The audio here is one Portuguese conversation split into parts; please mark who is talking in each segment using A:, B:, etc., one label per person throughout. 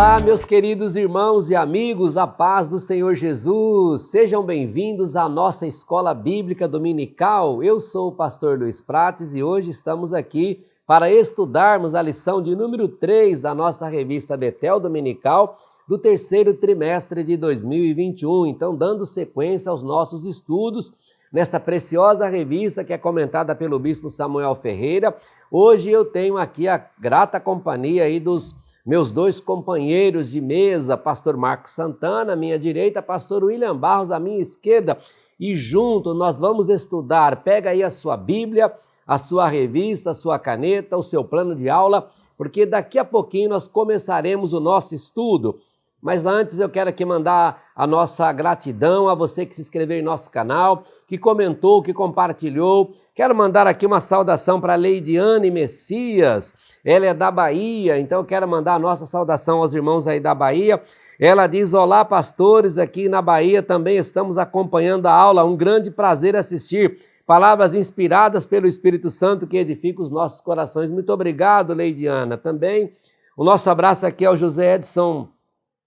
A: Olá, meus queridos irmãos e amigos, a paz do Senhor Jesus. Sejam bem-vindos à nossa Escola Bíblica Dominical. Eu sou o pastor Luiz Prates e hoje estamos aqui para estudarmos a lição de número 3 da nossa revista Betel Dominical do terceiro trimestre de 2021. Então, dando sequência aos nossos estudos nesta preciosa revista que é comentada pelo bispo Samuel Ferreira. Hoje eu tenho aqui a grata companhia aí dos meus dois companheiros de mesa, pastor Marcos Santana, à minha direita, pastor William Barros, à minha esquerda, e junto nós vamos estudar. Pega aí a sua Bíblia, a sua revista, a sua caneta, o seu plano de aula, porque daqui a pouquinho nós começaremos o nosso estudo. Mas antes eu quero aqui mandar a nossa gratidão a você que se inscreveu em nosso canal, que comentou, que compartilhou. Quero mandar aqui uma saudação para a Leidiane Messias, ela é da Bahia, então eu quero mandar a nossa saudação aos irmãos aí da Bahia. Ela diz: olá pastores, aqui na Bahia também estamos acompanhando a aula, um grande prazer assistir. Palavras inspiradas pelo Espírito Santo que edificam os nossos corações. Muito obrigado, Leidiana. Também o nosso abraço aqui ao José Edson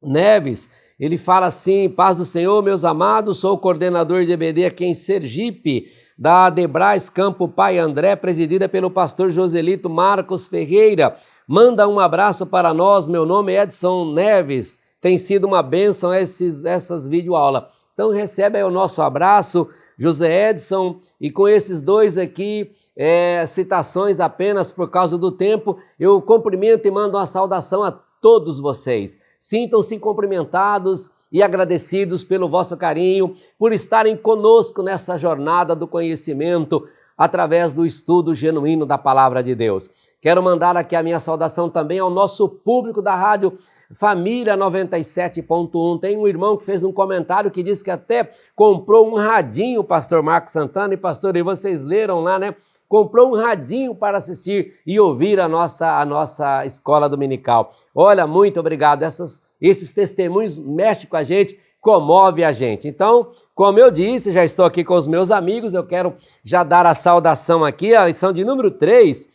A: Neves. Ele fala assim: paz do Senhor, meus amados, sou o coordenador de EBD aqui em Sergipe, da Adebrais Campo Pai André, presidida pelo pastor Joselito Marcos Ferreira. Manda um abraço para nós, meu nome é Edson Neves, tem sido uma bênção essas videoaulas. Então recebe aí o nosso abraço, José Edson, e com esses dois aqui, citações apenas por causa do tempo, eu cumprimento e mando uma saudação a todos vocês. Sintam-se cumprimentados e agradecidos pelo vosso carinho, por estarem conosco nessa jornada do conhecimento através do estudo genuíno da Palavra de Deus. Quero mandar aqui a minha saudação também ao nosso público da Rádio Família 97.1. Tem um irmão que fez um comentário que disse que até comprou um radinho, pastor Marcos Santana e pastor, e vocês leram lá, né? Comprou um radinho para assistir e ouvir a nossa escola dominical. Olha, muito obrigado. Esses testemunhos mexem com a gente, comove a gente. Então, como eu disse, já estou aqui com os meus amigos, eu quero já dar a saudação aqui, a lição de número 3,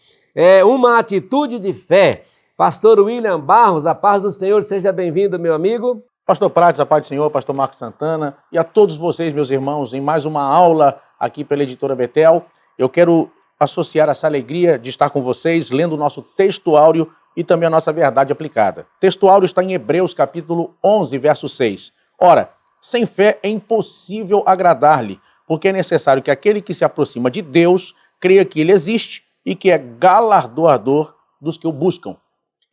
A: uma atitude de fé. Pastor William Barros, a paz do Senhor, seja bem-vindo, meu amigo.
B: Pastor Prates, a paz do Senhor, pastor Marcos Santana, e a todos vocês, meus irmãos, em mais uma aula aqui pela editora Betel. Eu quero associar essa alegria de estar com vocês, lendo o nosso texto áureo e também a nossa verdade aplicada. O texto áureo está em Hebreus, capítulo 11, verso 6. Ora, sem fé é impossível agradar-lhe, porque é necessário que aquele que se aproxima de Deus creia que ele existe e que é galardoador dos que o buscam.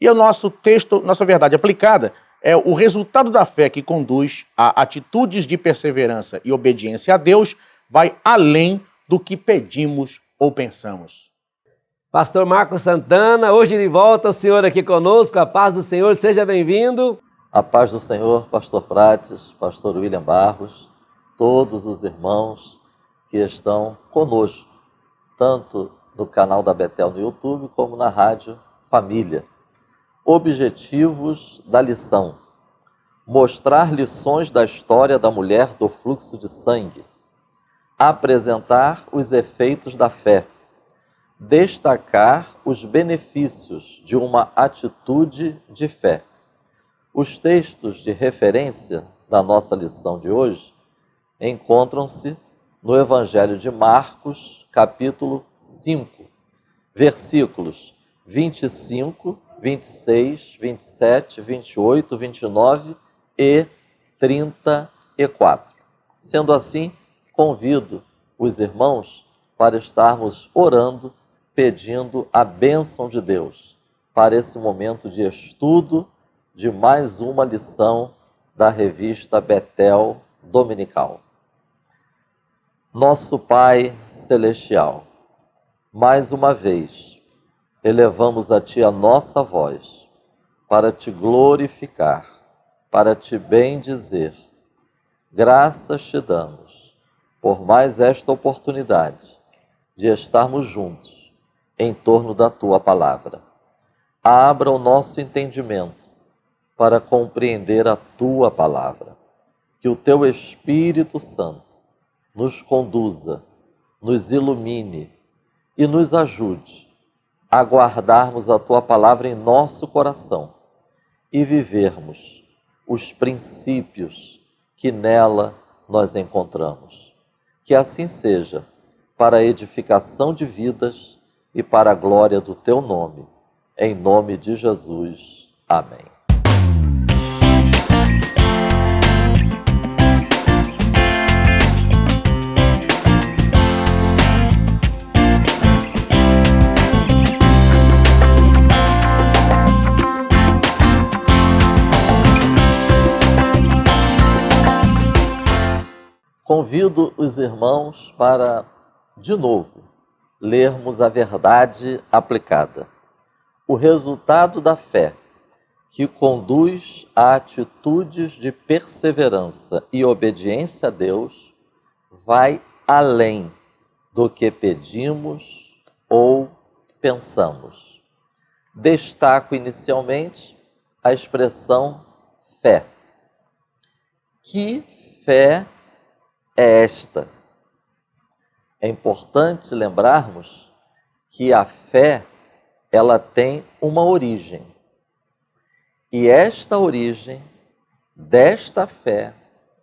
B: E o nosso texto, nossa verdade aplicada, é o resultado da fé que conduz a atitudes de perseverança e obediência a Deus, vai além do que pedimos ou pensamos.
A: Pastor Marcos Santana, hoje de volta, o senhor aqui conosco, a paz do Senhor, seja bem-vindo.
C: A paz do Senhor, pastor Prates, pastor William Barros, todos os irmãos que estão conosco, tanto no canal da Betel no YouTube, como na Rádio Família. Objetivos da lição: mostrar lições da história da mulher do fluxo de sangue, apresentar os efeitos da fé, destacar os benefícios de uma atitude de fé. Os textos de referência da nossa lição de hoje encontram-se no Evangelho de Marcos, capítulo 5, versículos 25, 26, 27, 28, 29 e 34. Sendo assim, convido os irmãos para estarmos orando, pedindo a bênção de Deus para esse momento de estudo de mais uma lição da revista Betel Dominical. Nosso Pai Celestial, mais uma vez, elevamos a Ti a nossa voz para Te glorificar, para Te bendizer. Graças Te damos por mais esta oportunidade de estarmos juntos em torno da Tua Palavra. Abra o nosso entendimento para compreender a Tua Palavra. Que o Teu Espírito Santo nos conduza, nos ilumine e nos ajude a guardarmos a Tua Palavra em nosso coração e vivermos os princípios que nela nós encontramos. Que assim seja, para a edificação de vidas e para a glória do teu nome. Em nome de Jesus. Amém. Convido os irmãos para, de novo, lermos a verdade aplicada. O resultado da fé, que conduz a atitudes de perseverança e obediência a Deus, vai além do que pedimos ou pensamos. Destaco inicialmente a expressão fé. Que fé é esta? É importante lembrarmos que a fé, ela tem uma origem. E esta origem desta fé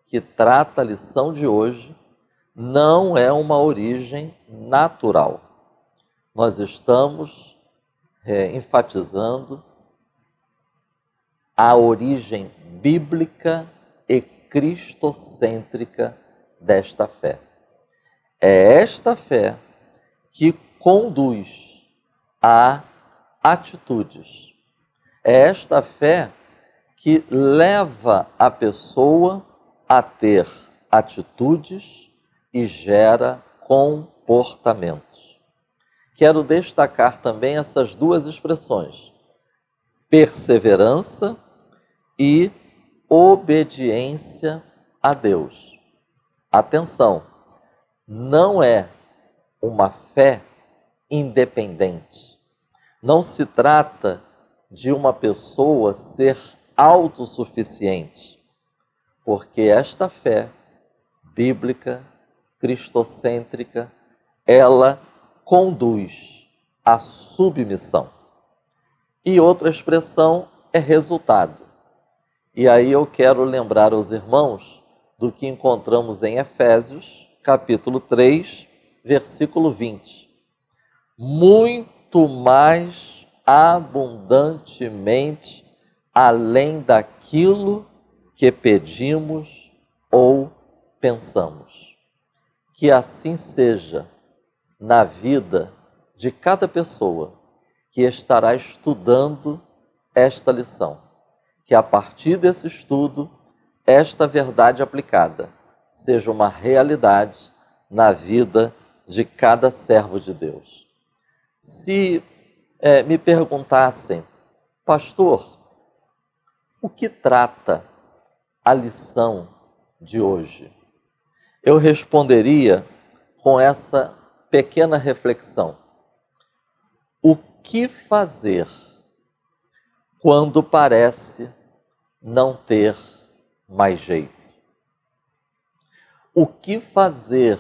C: que trata a lição de hoje não é uma origem natural. Nós estamos enfatizando a origem bíblica e cristocêntrica desta fé. É esta fé que conduz a atitudes. É esta fé que leva a pessoa a ter atitudes e gera comportamentos. Quero destacar também essas duas expressões: perseverança e obediência a Deus. Atenção, não é uma fé independente. Não se trata de uma pessoa ser autossuficiente, porque esta fé bíblica, cristocêntrica, ela conduz à submissão. E outra expressão é resultado. E aí eu quero lembrar aos irmãos do que encontramos em Efésios, capítulo 3, versículo 20. Muito mais abundantemente além daquilo que pedimos ou pensamos. Que assim seja na vida de cada pessoa que estará estudando esta lição. Que a partir desse estudo, esta verdade aplicada seja uma realidade na vida de cada servo de Deus. Se me perguntassem, pastor, o que trata a lição de hoje? Eu responderia com essa pequena reflexão. O que fazer quando parece não ter mais jeito? O que fazer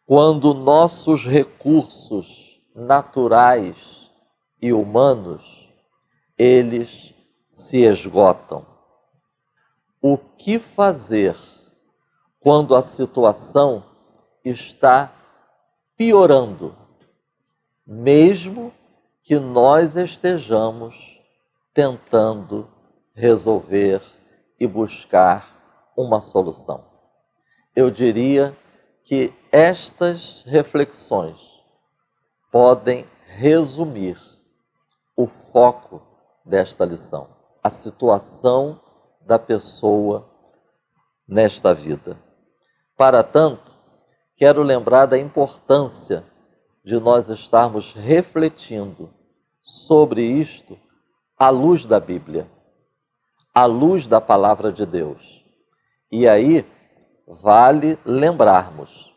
C: quando nossos recursos naturais e humanos, eles se esgotam? O que fazer quando a situação está piorando, mesmo que nós estejamos tentando resolver e buscar uma solução? Eu diria que estas reflexões podem resumir o foco desta lição, a situação da pessoa nesta vida. Para tanto, quero lembrar da importância de nós estarmos refletindo sobre isto à luz da Bíblia, à luz da Palavra de Deus. E aí, vale lembrarmos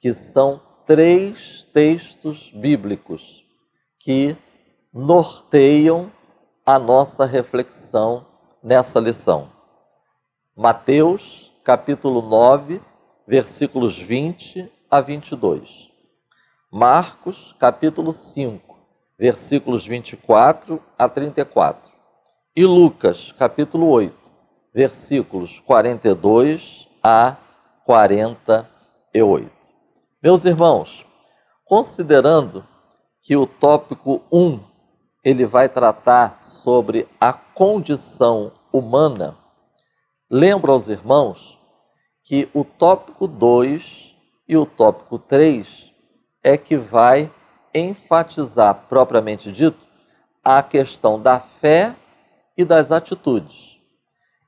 C: que são 3 textos bíblicos que norteiam a nossa reflexão nessa lição. Mateus, capítulo 9, versículos 20 a 22. Marcos, capítulo 5, versículos 24 a 34. e Lucas, capítulo 8, versículos 42 a 48. Meus irmãos, considerando que o tópico 1, ele vai tratar sobre a condição humana, lembro aos irmãos que o tópico 2 e o tópico 3 é que vai enfatizar, propriamente dito, a questão da fé e das atitudes,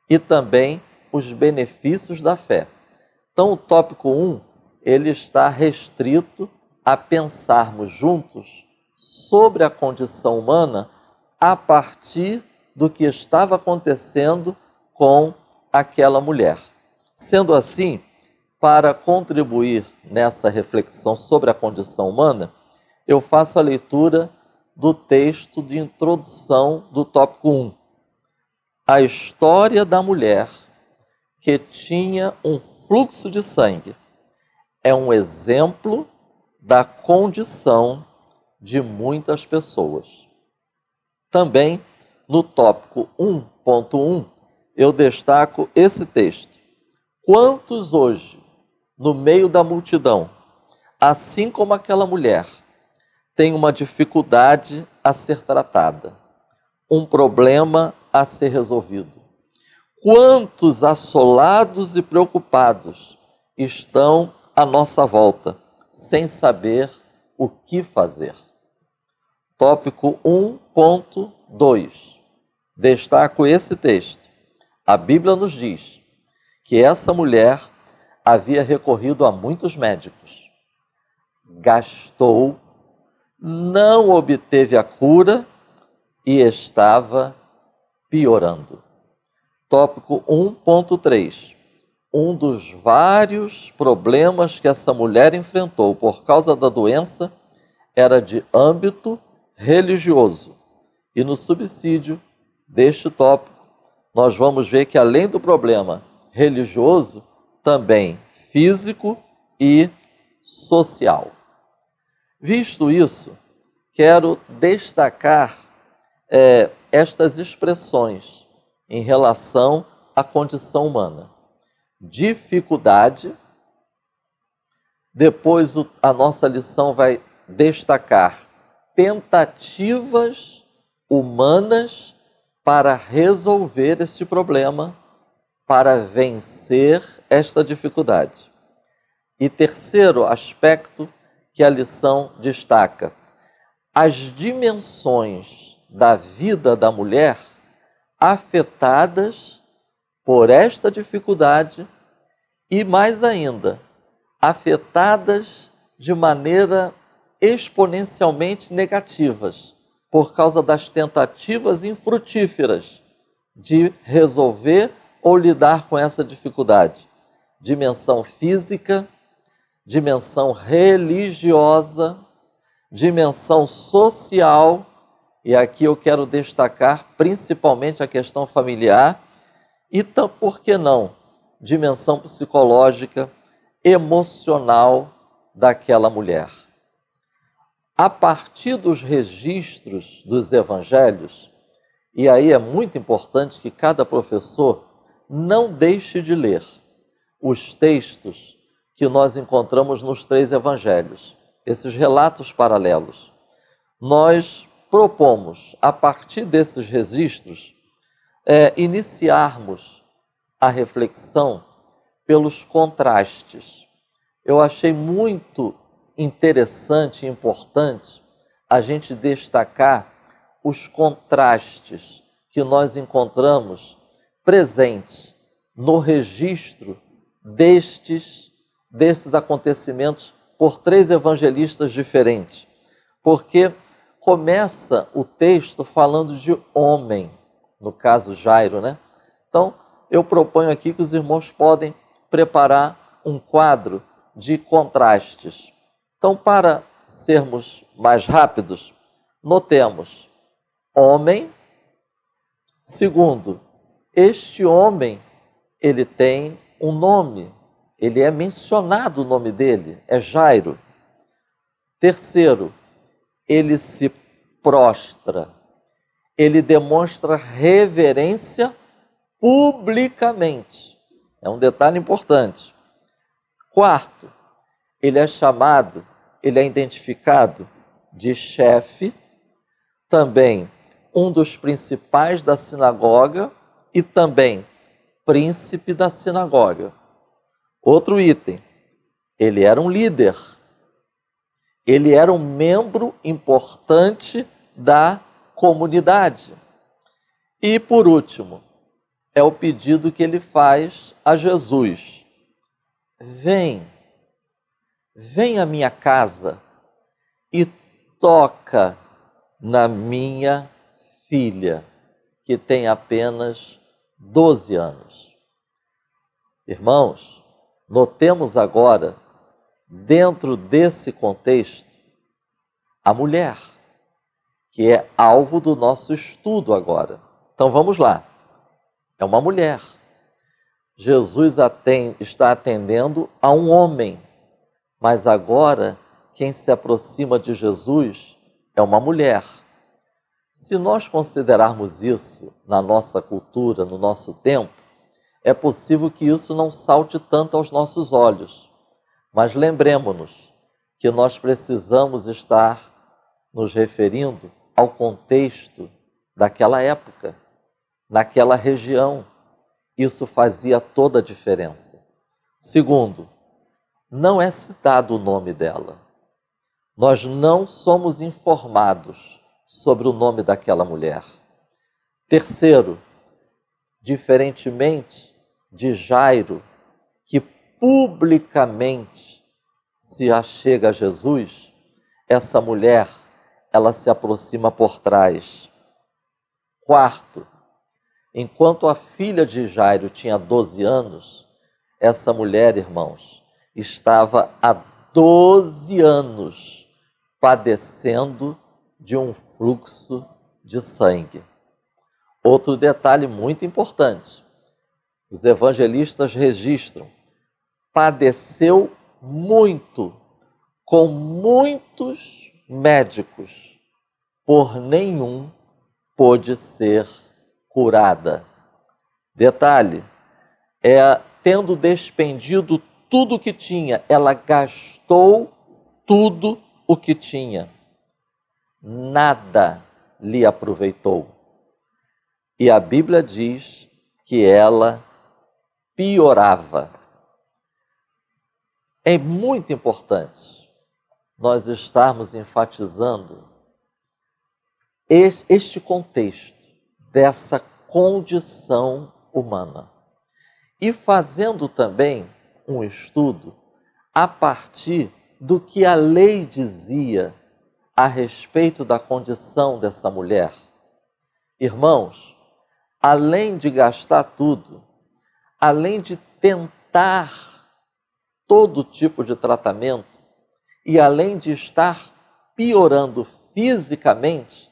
C: e também os benefícios da fé. Então, o tópico 1, ele está restrito a pensarmos juntos sobre a condição humana a partir do que estava acontecendo com aquela mulher. Sendo assim, para contribuir nessa reflexão sobre a condição humana, eu faço a leitura do texto de introdução do tópico 1. A história da mulher que tinha um fluxo de sangue é um exemplo da condição de muitas pessoas. Também, no tópico 1.1, eu destaco esse texto. Quantos hoje, no meio da multidão, assim como aquela mulher, têm uma dificuldade a ser tratada, um problema a ser resolvido? Quantos assolados e preocupados estão à nossa volta, sem saber o que fazer? Tópico 1.2. Destaco esse texto. A Bíblia nos diz que essa mulher havia recorrido a muitos médicos, gastou, não obteve a cura e estava piorando. Tópico 1.3. Um dos vários problemas que essa mulher enfrentou por causa da doença era de âmbito religioso. E no subsídio deste tópico, nós vamos ver que além do problema religioso, também físico e social. Visto isso, quero destacar estas expressões em relação à condição humana. Dificuldade, depois a nossa lição vai destacar tentativas humanas para resolver este problema, para vencer esta dificuldade. E terceiro aspecto que a lição destaca, as dimensões da vida da mulher afetadas por esta dificuldade e, mais ainda, afetadas de maneira exponencialmente negativas por causa das tentativas infrutíferas de resolver ou lidar com essa dificuldade. Dimensão física, dimensão religiosa, dimensão social, e aqui eu quero destacar principalmente a questão familiar e, por que não, dimensão psicológica, emocional daquela mulher. A partir dos registros dos evangelhos, e aí é muito importante que cada professor não deixe de ler os textos que nós encontramos nos 3 evangelhos, esses relatos paralelos. Nós propomos, a partir desses registros, iniciarmos a reflexão pelos contrastes. Eu achei muito interessante e importante a gente destacar os contrastes que nós encontramos presentes no registro destes acontecimentos por 3 evangelistas diferentes, porque começa o texto falando de homem, no caso Jairo, né? Então, eu proponho aqui que os irmãos podem preparar um quadro de contrastes. Então, para sermos mais rápidos, notemos homem. Segundo, este homem, ele tem um nome, ele é mencionado o nome dele, é Jairo. Terceiro, ele se prostra, ele demonstra reverência publicamente. É um detalhe importante. Quarto, ele é identificado de chefe, também um dos principais da sinagoga e também príncipe da sinagoga. Outro item, ele era um líder. Ele era um membro importante da comunidade. E, por último, é o pedido que ele faz a Jesus. Vem à minha casa e toca na minha filha, que tem apenas 12 anos. Irmãos, notemos agora, dentro desse contexto, a mulher, que é alvo do nosso estudo agora. Então vamos lá. É uma mulher. Jesus está atendendo a um homem, mas agora quem se aproxima de Jesus é uma mulher. Se nós considerarmos isso na nossa cultura, no nosso tempo, é possível que isso não salte tanto aos nossos olhos. Mas lembremos-nos que nós precisamos estar nos referindo ao contexto daquela época, naquela região. Isso fazia toda a diferença. Segundo, não é citado o nome dela. Nós não somos informados sobre o nome daquela mulher. Terceiro, diferentemente de Jairo, que publicamente se achega a Jesus, essa mulher, ela se aproxima por trás. Quarto, enquanto a filha de Jairo tinha 12 anos, essa mulher, irmãos, estava há 12 anos padecendo de um fluxo de sangue. Outro detalhe muito importante, os evangelistas registram, padeceu muito, com muitos médicos, por nenhum pôde ser curada. Detalhe, tendo despendido tudo o que tinha, ela gastou tudo o que tinha. Nada lhe aproveitou. E a Bíblia diz que ela piorava. É muito importante nós estarmos enfatizando este contexto dessa condição humana e fazendo também um estudo a partir do que a lei dizia a respeito da condição dessa mulher. Irmãos, além de gastar tudo, além de tentar todo tipo de tratamento e além de estar piorando fisicamente,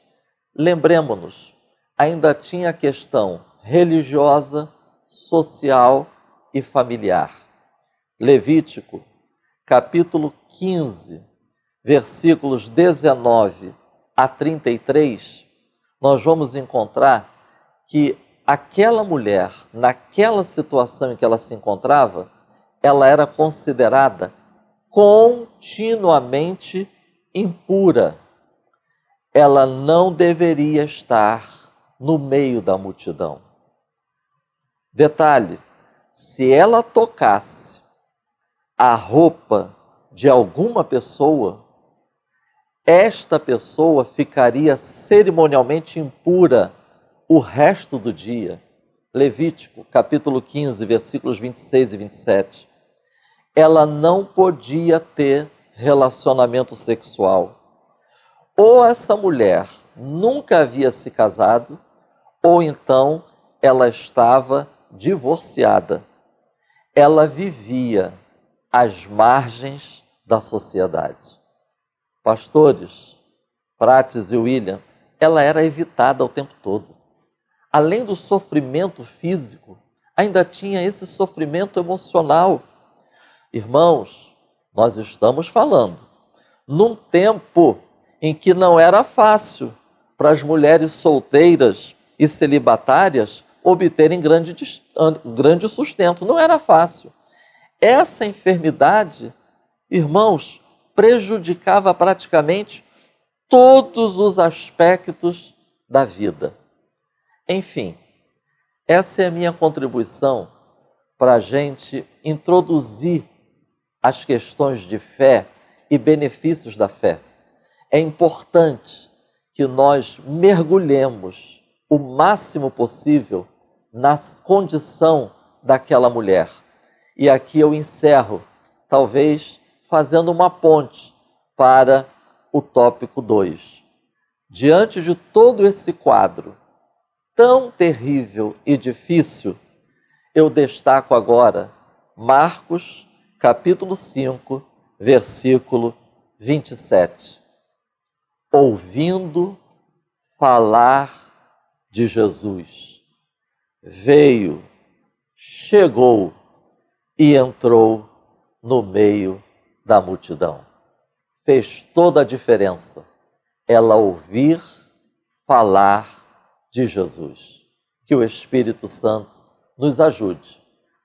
C: lembremos-nos, ainda tinha a questão religiosa, social e familiar. Levítico, capítulo 15, versículos 19 a 33, nós vamos encontrar que aquela mulher, naquela situação em que ela se encontrava, ela era considerada continuamente impura. Ela não deveria estar no meio da multidão. Detalhe, se ela tocasse a roupa de alguma pessoa, esta pessoa ficaria cerimonialmente impura o resto do dia. Levítico, capítulo 15, versículos 26 e 27. Ela não podia ter relacionamento sexual. Ou essa mulher nunca havia se casado, ou então ela estava divorciada. Ela vivia às margens da sociedade. Pastores, Prates e William, ela era evitada o tempo todo. Além do sofrimento físico, ainda tinha esse sofrimento emocional. Irmãos, nós estamos falando num tempo em que não era fácil para as mulheres solteiras e celibatárias obterem grande sustento. Não era fácil. Essa enfermidade, irmãos, prejudicava praticamente todos os aspectos da vida. Enfim, essa é a minha contribuição para a gente introduzir as questões de fé e benefícios da fé. É importante que nós mergulhemos o máximo possível na condição daquela mulher. E aqui eu encerro, talvez fazendo uma ponte para o tópico 2. Diante de todo esse quadro tão terrível e difícil, eu destaco agora Marcos, capítulo 5, versículo 27. Ouvindo falar de Jesus, veio, chegou e entrou no meio da multidão. Fez toda a diferença ela ouvir falar de Jesus. Que o Espírito Santo nos ajude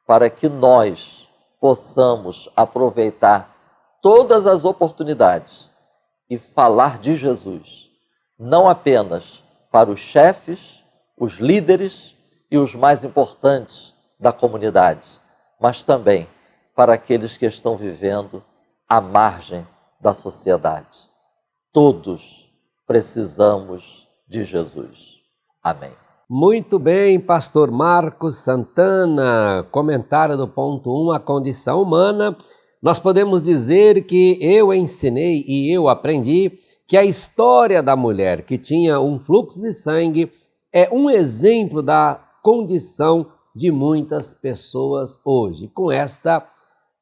C: para que nós possamos aproveitar todas as oportunidades e falar de Jesus, não apenas para os chefes, os líderes e os mais importantes da comunidade, mas também para aqueles que estão vivendo à margem da sociedade. Todos precisamos de Jesus. Amém.
A: Muito bem, pastor Marcos Santana, comentário do ponto 1, a condição humana. Nós podemos dizer que eu ensinei e eu aprendi que a história da mulher que tinha um fluxo de sangue é um exemplo da condição de muitas pessoas hoje. Com esta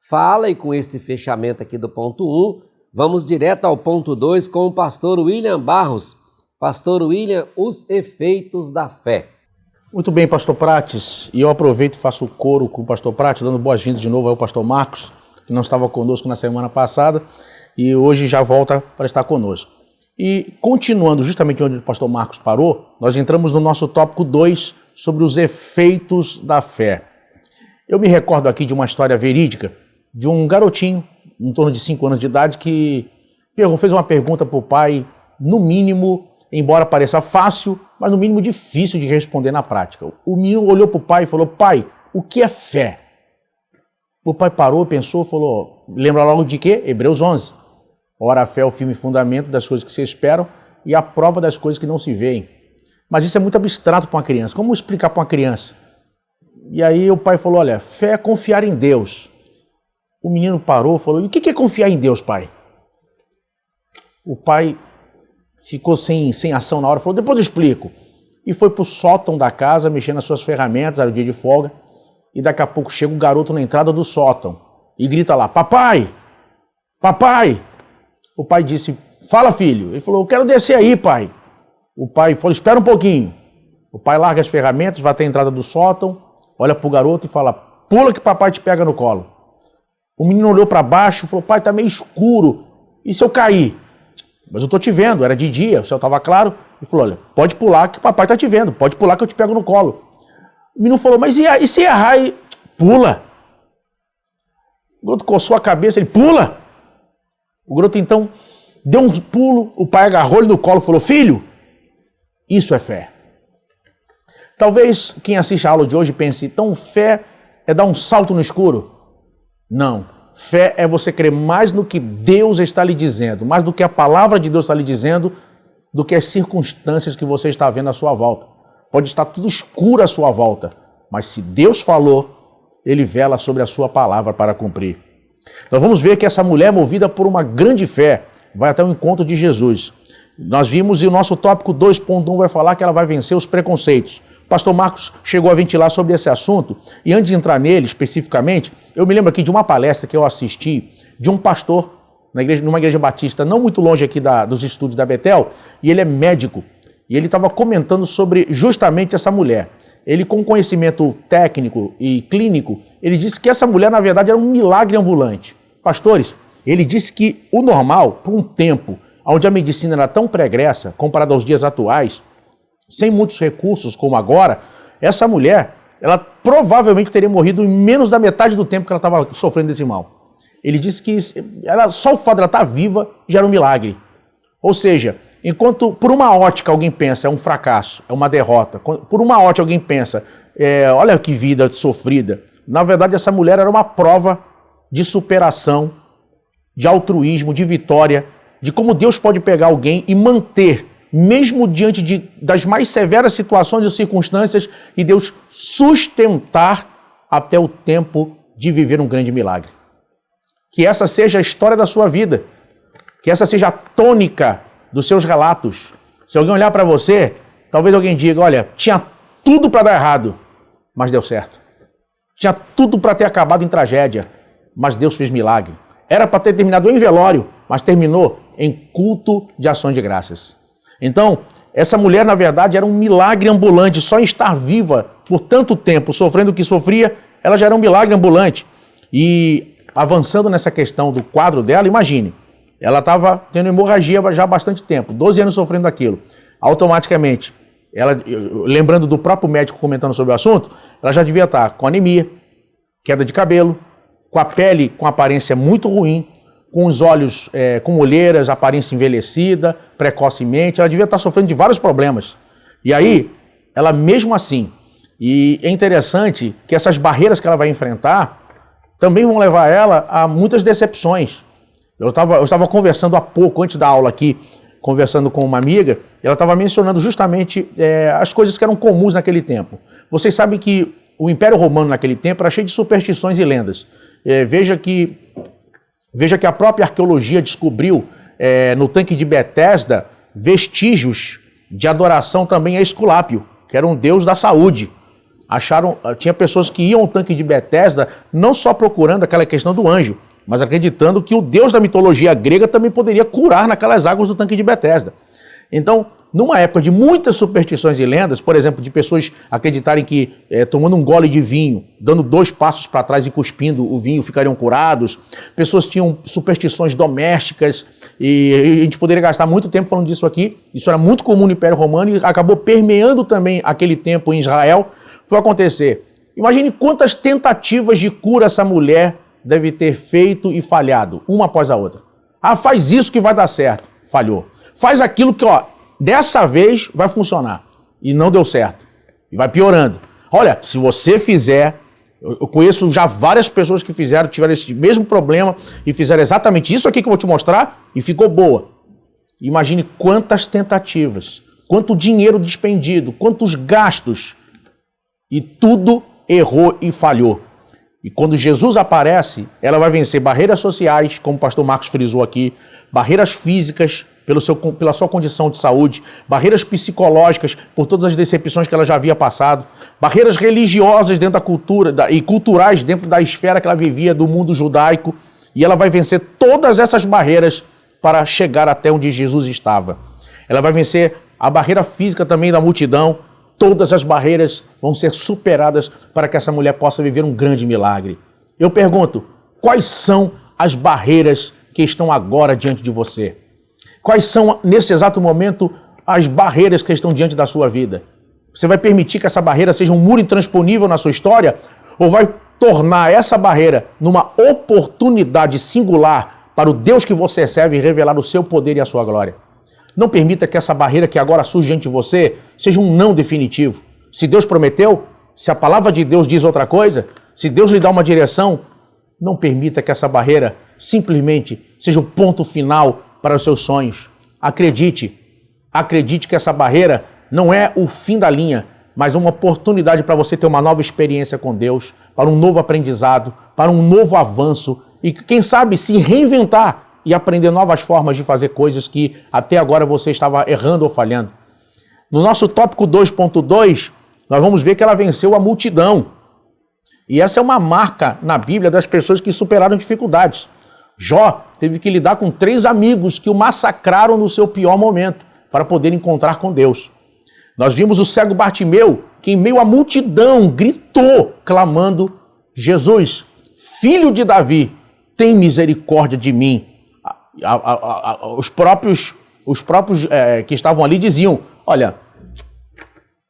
A: fala e com este fechamento aqui do ponto 1, vamos direto ao ponto 2 com o pastor William Barros. Pastor William, os efeitos da fé.
B: Muito bem, pastor Prates, e eu aproveito e faço o coro com o pastor Prates, dando boas-vindas de novo ao pastor Marcos, que não estava conosco na semana passada, e hoje já volta para estar conosco. E continuando justamente onde o pastor Marcos parou, nós entramos no nosso tópico 2 sobre os efeitos da fé. Eu me recordo aqui de uma história verídica de um garotinho, em torno de 5 anos de idade, que fez uma pergunta para o pai, no mínimo, embora pareça fácil, mas no mínimo difícil de responder na prática. O menino olhou para o pai e falou: pai, o que é fé? O pai parou, pensou, falou, lembra logo de quê? Hebreus 11. Ora, a fé é o firme fundamento das coisas que se esperam e a prova das coisas que não se veem. Mas isso é muito abstrato para uma criança. Como explicar para uma criança? E aí o pai falou, olha, fé é confiar em Deus. O menino parou e falou, e o que é confiar em Deus, pai? O pai ficou sem ação na hora, falou, depois eu explico. E foi para o sótão da casa, mexendo nas suas ferramentas, era o dia de folga, e daqui a pouco chega um garoto na entrada do sótão e grita lá, papai, papai. O pai disse, fala filho. Ele falou, eu quero descer aí, pai. O pai falou, espera um pouquinho. O pai larga as ferramentas, vai até a entrada do sótão, olha para o garoto e fala, pula que papai te pega no colo. O menino olhou para baixo e falou, pai, tá meio escuro, e se eu cair? Mas eu tô te vendo, era de dia, o céu estava claro. Ele falou, olha, pode pular que o papai tá te vendo, pode pular que eu te pego no colo. O menino falou, mas e se errar? E... Pula. O garoto coçou a cabeça, ele pula. O garoto então deu um pulo, o pai agarrou ele no colo e falou, filho, isso é fé. Talvez quem assiste a aula de hoje pense, então fé é dar um salto no escuro? Não. Fé é você crer mais no que Deus está lhe dizendo, mais do que a palavra de Deus está lhe dizendo, do que as circunstâncias que você está vendo à sua volta. Pode estar tudo escuro à sua volta, mas se Deus falou, Ele vela sobre a sua palavra para cumprir. Então vamos ver que essa mulher, movida por uma grande fé, vai até o encontro de Jesus. Nós vimos e o nosso tópico 2.1 vai falar que ela vai vencer os preconceitos. O pastor Marcos chegou a ventilar sobre esse assunto e antes de entrar nele especificamente, eu me lembro aqui de uma palestra que eu assisti de um pastor numa igreja batista não muito longe aqui dos estúdios da Betel, e ele é médico e ele estava comentando sobre justamente essa mulher. Ele, com conhecimento técnico e clínico, ele disse que essa mulher, na verdade, era um milagre ambulante. Pastores, ele disse que o normal, por um tempo, onde a medicina era tão pregressa, comparada aos dias atuais, sem muitos recursos como agora, essa mulher, ela provavelmente teria morrido em menos da metade do tempo que ela estava sofrendo desse mal. Ele disse que só o fato de ela estar viva já era um milagre. Ou seja, enquanto por uma ótica alguém pensa é um fracasso, é uma derrota, por uma ótica alguém pensa, olha que vida sofrida, na verdade essa mulher era uma prova de superação, de altruísmo, de vitória, de como Deus pode pegar alguém e manter, mesmo diante das mais severas situações e circunstâncias, e Deus sustentar até o tempo de viver um grande milagre. Que essa seja a história da sua vida, que essa seja a tônica dos seus relatos. Se alguém olhar para você, talvez alguém diga, olha, tinha tudo para dar errado, mas deu certo. Tinha tudo para ter acabado em tragédia, mas Deus fez milagre. Era para ter terminado em velório, mas terminou em culto de ações de graças. Então, essa mulher, na verdade, era um milagre ambulante. Só em estar viva por tanto tempo, sofrendo o que sofria, ela já era um milagre ambulante. E avançando nessa questão do quadro dela, imagine, ela estava tendo hemorragia já há bastante tempo, 12 anos sofrendo aquilo. Automaticamente, ela, lembrando do próprio médico comentando sobre o assunto, ela já devia estar com anemia, queda de cabelo, com a pele com aparência muito ruim, com os olhos com olheiras, aparência envelhecida, precocemente, ela devia estar sofrendo de vários problemas. E aí, ela mesmo assim, e é interessante que essas barreiras que ela vai enfrentar também vão levar ela a muitas decepções. Eu estava conversando há pouco, antes da aula aqui, conversando com uma amiga, e ela estava mencionando justamente as coisas que eram comuns naquele tempo. Vocês sabem que o Império Romano naquele tempo era cheio de superstições e lendas. Veja que a própria arqueologia descobriu no tanque de Betesda vestígios de adoração também a Esculápio, que era um deus da saúde. Tinha pessoas que iam ao tanque de Betesda não só procurando aquela questão do anjo, mas acreditando que o deus da mitologia grega também poderia curar naquelas águas do tanque de Betesda. Então, numa época de muitas superstições e lendas, por exemplo, de pessoas acreditarem que tomando um gole de vinho, dando 2 passos para trás e cuspindo o vinho, ficariam curados. Pessoas tinham superstições domésticas e a gente poderia gastar muito tempo falando disso aqui. Isso era muito comum no Império Romano e acabou permeando também aquele tempo em Israel. Foi acontecer. Imagine quantas tentativas de cura essa mulher deve ter feito e falhado, uma após a outra. Faz isso que vai dar certo. Falhou. Faz aquilo que, dessa vez vai funcionar. E não deu certo. E vai piorando. Olha, se você fizer, eu conheço já várias pessoas que tiveram esse mesmo problema e fizeram exatamente isso aqui que eu vou te mostrar e ficou boa. Imagine quantas tentativas, quanto dinheiro despendido, quantos gastos. E tudo errou e falhou. E quando Jesus aparece, ela vai vencer barreiras sociais, como o pastor Marcos frisou aqui, barreiras físicas, pela sua condição de saúde, barreiras psicológicas, por todas as decepções que ela já havia passado, barreiras religiosas dentro da cultura e culturais dentro da esfera que ela vivia do mundo judaico, e ela vai vencer todas essas barreiras para chegar até onde Jesus estava. Ela vai vencer a barreira física também da multidão. Todas as barreiras vão ser superadas para que essa mulher possa viver um grande milagre. Eu pergunto, quais são as barreiras que estão agora diante de você? Quais são, nesse exato momento, as barreiras que estão diante da sua vida? Você vai permitir que essa barreira seja um muro intransponível na sua história? Ou vai tornar essa barreira numa oportunidade singular para o Deus que você serve revelar o seu poder e a sua glória? Não permita que essa barreira que agora surge diante de você seja um não definitivo. Se Deus prometeu, se a palavra de Deus diz outra coisa, se Deus lhe dá uma direção, não permita que essa barreira simplesmente seja o ponto final para os seus sonhos. Acredite que essa barreira não é o fim da linha, mas uma oportunidade para você ter uma nova experiência com Deus, para um novo aprendizado, para um novo avanço e, quem sabe, se reinventar e aprender novas formas de fazer coisas que até agora você estava errando ou falhando. No nosso tópico 2.2, nós vamos ver que ela venceu a multidão. E essa é uma marca na Bíblia das pessoas que superaram dificuldades. Jó teve que lidar com 3 amigos que o massacraram no seu pior momento para poder encontrar com Deus. Nós vimos o cego Bartimeu, que em meio à multidão gritou, clamando, Jesus, filho de Davi, tem misericórdia de mim. Os próprios que estavam ali diziam, olha,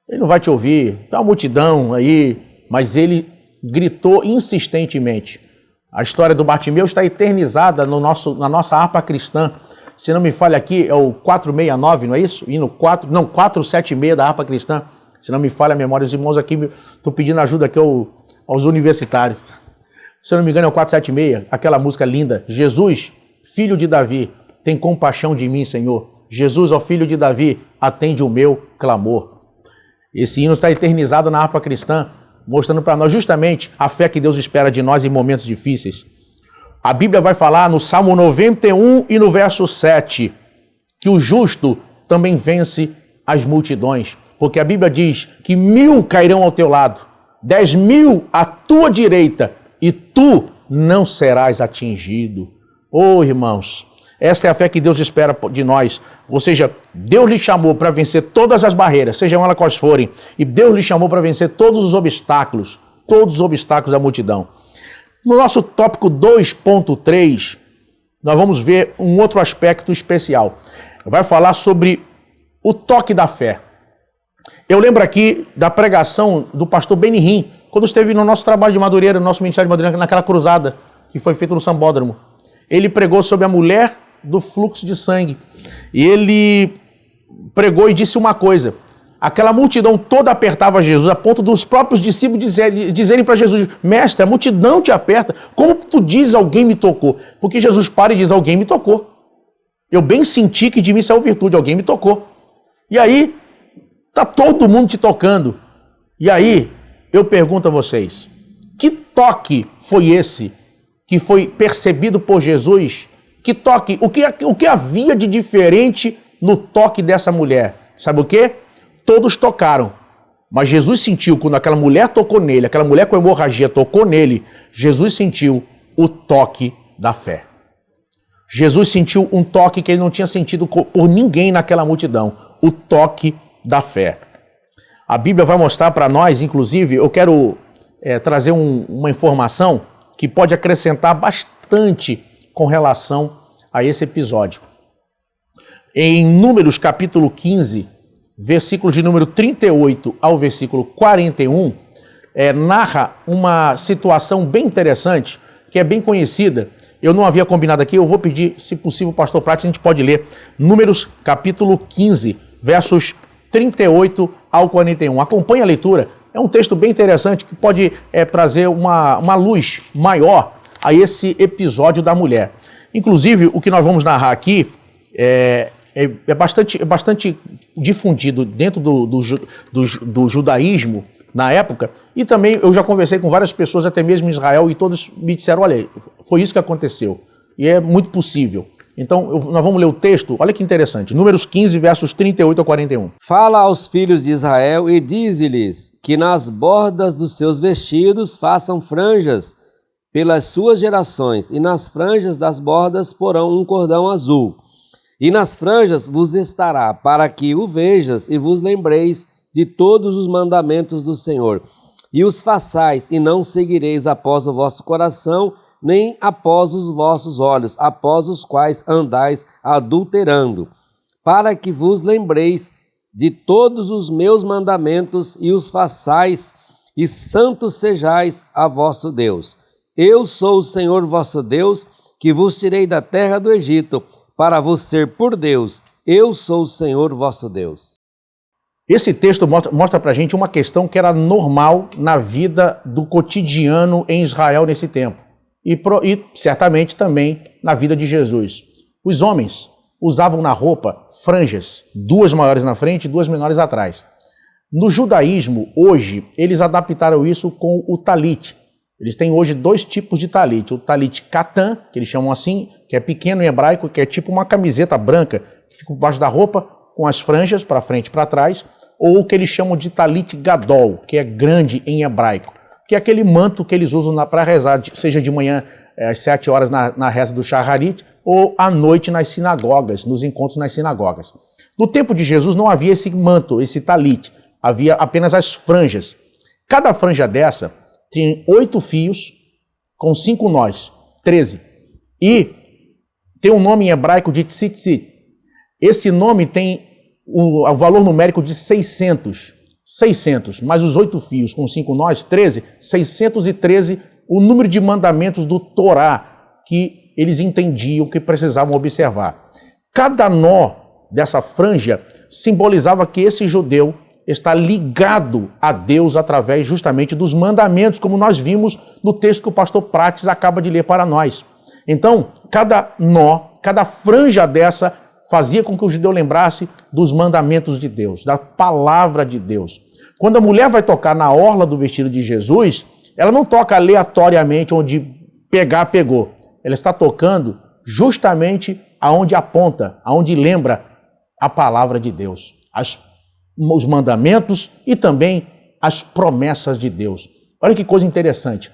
B: ele não vai te ouvir, tem uma multidão aí, mas ele gritou insistentemente. A história do Bartimeu está eternizada na nossa harpa cristã. Se não me falha aqui, é o 469, não é isso? 476 da harpa cristã. Se não me falha a memória, os irmãos aqui, estou pedindo ajuda aqui aos universitários. Se não me engano, é o 476, aquela música linda. Jesus, filho de Davi, tem compaixão de mim, Senhor. Jesus, ó filho de Davi, atende o meu clamor. Esse hino está eternizado na harpa cristã, mostrando para nós justamente a fé que Deus espera de nós em momentos difíceis. A Bíblia vai falar no Salmo 91 e no verso 7, que o justo também vence as multidões. Porque a Bíblia diz que 1000 cairão ao teu lado, 10.000 à tua direita, e tu não serás atingido. Oh, irmãos, essa é a fé que Deus espera de nós. Ou seja, Deus lhe chamou para vencer todas as barreiras, sejam elas quais forem, e Deus lhe chamou para vencer todos os obstáculos da multidão. No nosso tópico 2.3, nós vamos ver um outro aspecto especial. Vai falar sobre o toque da fé. Eu lembro aqui da pregação do pastor Benihim, quando esteve no nosso trabalho de Madureira, no nosso ministério de Madureira, naquela cruzada que foi feita no Sambódromo. Ele pregou sobre a mulher do fluxo de sangue. E ele pregou e disse uma coisa. Aquela multidão toda apertava Jesus, a ponto dos próprios discípulos dizerem para Jesus, mestre, a multidão te aperta. Como tu diz, alguém me tocou? Porque Jesus para e diz, alguém me tocou. Eu bem senti que de mim saiu virtude, alguém me tocou. E aí, está todo mundo te tocando. E aí, eu pergunto a vocês, que toque foi esse que foi percebido por Jesus? Que toque? O que havia de diferente no toque dessa mulher? Sabe o quê? Todos tocaram. Mas Jesus sentiu, quando aquela mulher tocou nele, aquela mulher com hemorragia tocou nele, Jesus sentiu o toque da fé. Jesus sentiu um toque que ele não tinha sentido por ninguém naquela multidão. O toque da fé. A Bíblia vai mostrar para nós, inclusive, eu quero trazer uma informação que pode acrescentar bastante com relação a esse episódio. Em Números capítulo 15, versículo de número 38 ao versículo 41, narra uma situação bem interessante, que é bem conhecida. Eu não havia combinado aqui, eu vou pedir, se possível, o pastor Prates, a gente pode ler. Números capítulo 15, versos 38 ao 41. Acompanhe a leitura, é um texto bem interessante que pode trazer uma luz maior a esse episódio da mulher. Inclusive, o que nós vamos narrar aqui é bastante difundido dentro do judaísmo na época, e também eu já conversei com várias pessoas, até mesmo em Israel, e todos me disseram, olha, foi isso que aconteceu, e é muito possível. Então, nós vamos ler o texto, olha que interessante, Números 15, versos 38 a 41.
A: Fala aos filhos de Israel e dize-lhes que nas bordas dos seus vestidos façam franjas pelas suas gerações, e nas franjas das bordas porão um cordão azul. E nas franjas vos estará, para que o vejas e vos lembreis de todos os mandamentos do Senhor. E os façais, e não seguireis após o vosso coração, nem após os vossos olhos, após os quais andais adulterando, para que vos lembreis de todos os meus mandamentos e os façais, e santos sejais a vosso Deus. Eu sou o Senhor vosso Deus, que vos tirei da terra do Egito, para vos ser por Deus. Eu sou o Senhor vosso Deus.
B: Esse texto mostra para a gente uma questão que era normal na vida do cotidiano em Israel nesse tempo. E certamente também na vida de Jesus. Os homens usavam na roupa franjas, 2 maiores na frente e 2 menores atrás. No judaísmo, hoje, eles adaptaram isso com o talit. Eles têm hoje 2 tipos de talit. O talit katan, que eles chamam assim, que é pequeno em hebraico, que é tipo uma camiseta branca, que fica por baixo da roupa, com as franjas para frente e para trás, ou o que eles chamam de talit gadol, que é grande em hebraico, que é aquele manto que eles usam para rezar, seja de manhã às 7 horas na reza do Shacharit, ou à noite nas sinagogas, nos encontros nas sinagogas. No tempo de Jesus não havia esse manto, esse talit, havia apenas as franjas. Cada franja dessa tem 8 fios com 5 nós, 13. E tem um nome em hebraico de tzitzit. Esse nome tem o valor numérico de 600. 600, mais os 8 fios com 5 nós, 13, 613, o número de mandamentos do Torá que eles entendiam que precisavam observar. Cada nó dessa franja simbolizava que esse judeu está ligado a Deus através justamente dos mandamentos, como nós vimos no texto que o pastor Prates acaba de ler para nós. Então, cada nó, cada franja dessa fazia com que o judeu lembrasse dos mandamentos de Deus, da palavra de Deus. Quando a mulher vai tocar na orla do vestido de Jesus, ela não toca aleatoriamente onde pegar, pegou. Ela está tocando justamente aonde aponta, aonde lembra a palavra de Deus, os mandamentos e também as promessas de Deus. Olha que coisa interessante.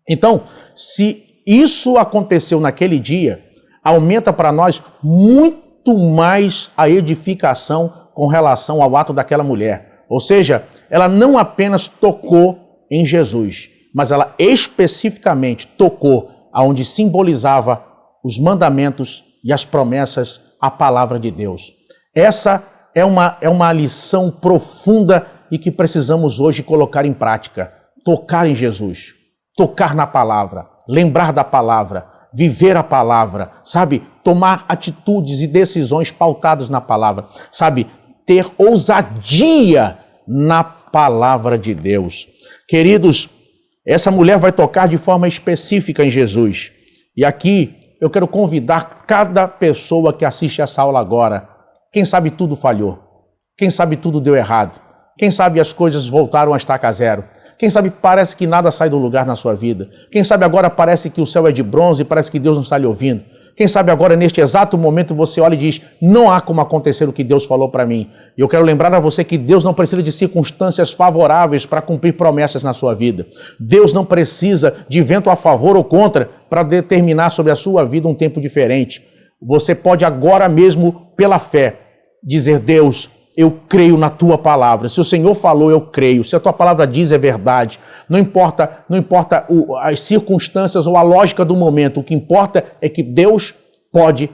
B: Então, se isso aconteceu naquele dia, aumenta para nós muito mais a edificação com relação ao ato daquela mulher. Ou seja, ela não apenas tocou em Jesus, mas ela especificamente tocou aonde simbolizava os mandamentos e as promessas, a palavra de Deus. Essa é uma lição profunda e que precisamos hoje colocar em prática. Tocar em Jesus, tocar na palavra, lembrar da palavra, viver a palavra, sabe? Tomar atitudes e decisões pautadas na palavra, sabe? Ter ousadia na palavra de Deus. Queridos, essa mulher vai tocar de forma específica em Jesus. E aqui eu quero convidar cada pessoa que assiste essa aula agora. Quem sabe tudo falhou. Quem sabe tudo deu errado. Quem sabe as coisas voltaram a estaca zero. Quem sabe parece que nada sai do lugar na sua vida. Quem sabe agora parece que o céu é de bronze e parece que Deus não está lhe ouvindo. Quem sabe agora neste exato momento você olha e diz, não há como acontecer o que Deus falou para mim. E eu quero lembrar a você que Deus não precisa de circunstâncias favoráveis para cumprir promessas na sua vida. Deus não precisa de vento a favor ou contra para determinar sobre a sua vida um tempo diferente. Você pode agora mesmo, pela fé, dizer, Deus, eu creio na tua palavra. Se o Senhor falou, eu creio. Se a tua palavra diz, é verdade. Não importa as circunstâncias ou a lógica do momento. O que importa é que Deus pode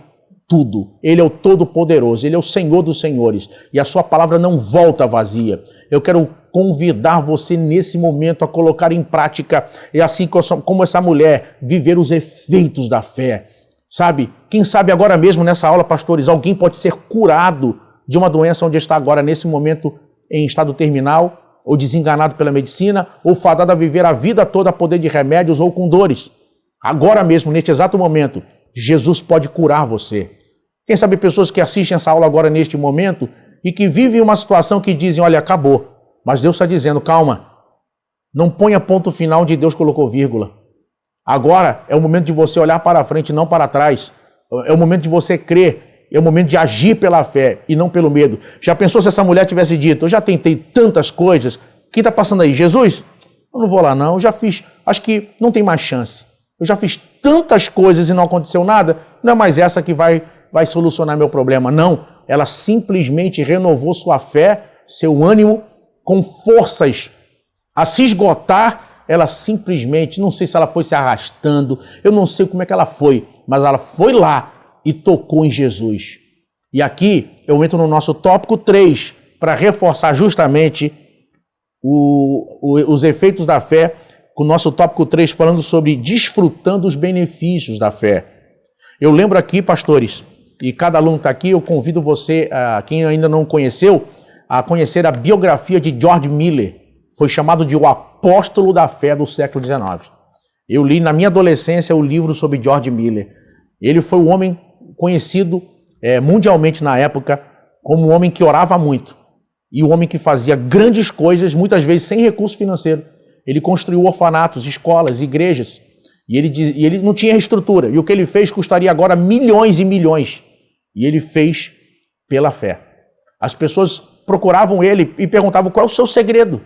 B: tudo. Ele é o Todo-Poderoso. Ele é o Senhor dos Senhores. E a sua palavra não volta vazia. Eu quero convidar você nesse momento a colocar em prática, e assim como essa mulher, viver os efeitos da fé. Sabe? Quem sabe agora mesmo nessa aula, pastores, alguém pode ser curado de uma doença onde está agora nesse momento em estado terminal, ou desenganado pela medicina, ou fadado a viver a vida toda a poder de remédios ou com dores. Agora mesmo, neste exato momento, Jesus pode curar você. Quem sabe pessoas que assistem essa aula agora neste momento e que vivem uma situação que dizem, olha, acabou. Mas Deus está dizendo, calma, não ponha ponto final onde Deus colocou vírgula. Agora é o momento de você olhar para frente, não para trás. É o momento de você crer. É o momento de agir pela fé e não pelo medo. Já pensou se essa mulher tivesse dito, eu já tentei tantas coisas, o que está passando aí? Jesus? Eu não vou lá não, eu já fiz, acho que não tem mais chance. Eu já fiz tantas coisas e não aconteceu nada, não é mais essa que vai solucionar meu problema. Não, ela simplesmente renovou sua fé, seu ânimo, com forças a se esgotar. Ela simplesmente, não sei se ela foi se arrastando, eu não sei como é que ela foi, mas ela foi lá e tocou em Jesus. E aqui eu entro no nosso tópico 3 para reforçar justamente os efeitos da fé, com o nosso tópico 3 falando sobre desfrutando os benefícios da fé. Eu lembro aqui, pastores, e cada aluno está aqui, eu convido você, quem ainda não conheceu, a conhecer a biografia de George Miller. Foi chamado de o apóstolo da fé do século XIX. Eu li na minha adolescência o livro sobre George Miller. Ele foi um homem conhecido mundialmente na época como um homem que orava muito e um homem que fazia grandes coisas, muitas vezes sem recurso financeiro. Ele construiu orfanatos, escolas, igrejas e ele não tinha estrutura. E o que ele fez custaria agora milhões e milhões. E ele fez pela fé. As pessoas procuravam ele e perguntavam qual é o seu segredo.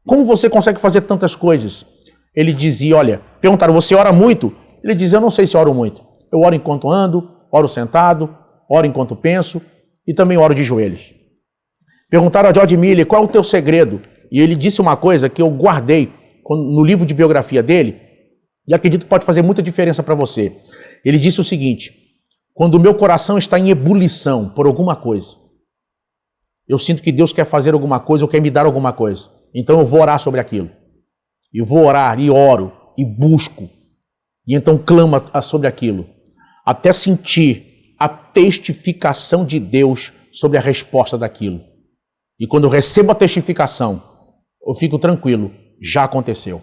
B: Como você consegue fazer tantas coisas? Ele dizia, olha, perguntaram, você ora muito? Ele dizia, eu não sei se oro muito. Eu oro enquanto ando, oro sentado, oro enquanto penso e também oro de joelhos. Perguntaram a George Miller, qual é o teu segredo? E ele disse uma coisa que eu guardei no livro de biografia dele e acredito que pode fazer muita diferença para você. Ele disse o seguinte, quando o meu coração está em ebulição por alguma coisa, eu sinto que Deus quer fazer alguma coisa ou quer me dar alguma coisa. Então eu vou orar sobre aquilo. Eu vou orar e oro e busco. E então clamo sobre aquilo. Até sentir a testificação de Deus sobre a resposta daquilo. E quando eu recebo a testificação, eu fico tranquilo. Já aconteceu.